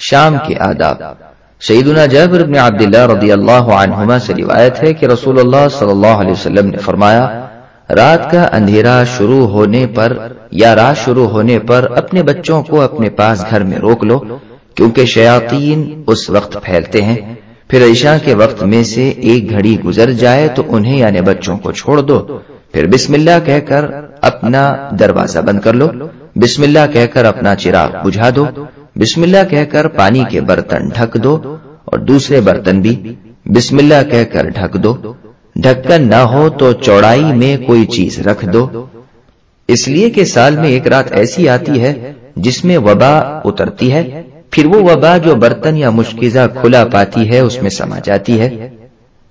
شام کے آداب۔ سیدنا جابر بن عبداللہ رضی اللہ عنہما سے روایت ہے کہ رسول اللہ صلی اللہ علیہ وسلم نے فرمایا، رات کا اندھیرا شروع ہونے پر یا رات شروع ہونے پر اپنے بچوں کو اپنے پاس گھر میں روک لو، کیونکہ شیاطین اس وقت پھیلتے ہیں۔ پھر عشاء کے وقت میں سے ایک گھڑی گزر جائے تو انہیں یعنی بچوں کو چھوڑ دو، پھر بسم اللہ کہہ کر اپنا دروازہ بند کر لو، بسم اللہ کہہ کر اپنا چراغ بجھا دو، بسم اللہ کہہ کر پانی کے برتن ڈھک دو اور دوسرے برتن بھی بسم اللہ کہہ کر ڈھک دو۔ ڈھکن نہ ہو تو چوڑائی میں کوئی چیز رکھ دو، اس لیے کہ سال میں ایک رات ایسی آتی ہے جس میں وبا اترتی ہے، پھر وہ وبا جو برتن یا مشکیزہ کھلا پاتی ہے اس میں سما جاتی ہے۔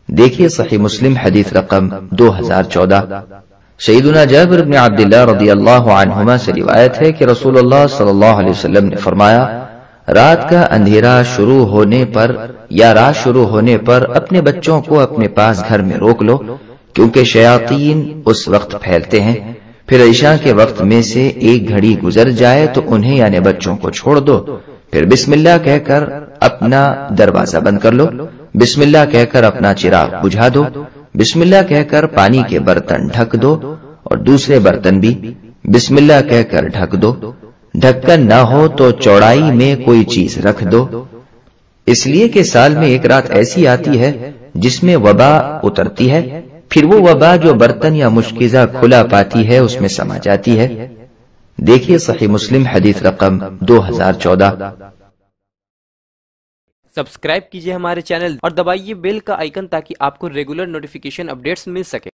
دیکھیے صحیح مسلم حدیث رقم 2014۔ سیدنا جابر بن عبداللہ رضی اللہ عنہما سے روایت ہے کہ رسول اللہ صلی اللہ علیہ وسلم نے فرمایا، رات کا اندھیرا شروع ہونے پر یا رات شروع ہونے پر اپنے بچوں کو اپنے پاس گھر میں روک لو، کیونکہ شیاطین اس وقت پھیلتے ہیں۔ پھر عشاء کے وقت میں سے ایک گھڑی گزر جائے تو انہیں یعنی بچوں کو چھوڑ دو، پھر بسم اللہ کہہ کر اپنا دروازہ بند کر لو، بسم اللہ کہہ کر اپنا چراغ بجھا دو، بسم اللہ کہہ کر پانی کے برتن ڈھک دو اور دوسرے برتن بھی بسم اللہ کہہ کر ڈھک دو۔ ڈھکن نہ ہو تو چوڑائی میں کوئی چیز رکھ دو، اس لیے کہ سال میں ایک رات ایسی آتی ہے جس میں وبا اترتی ہے، پھر وہ وبا جو برتن یا مشکیزہ کھلا پاتی ہے اس میں سما جاتی ہے۔ دیکھیے صحیح مسلم حدیث رقم 2014۔ سبسکرائب کیجئے ہمارے چینل اور دبائیے بیل کا آئیکن تاکہ آپ کو ریگولر نوٹیفیکیشن اپڈیٹس مل سکے۔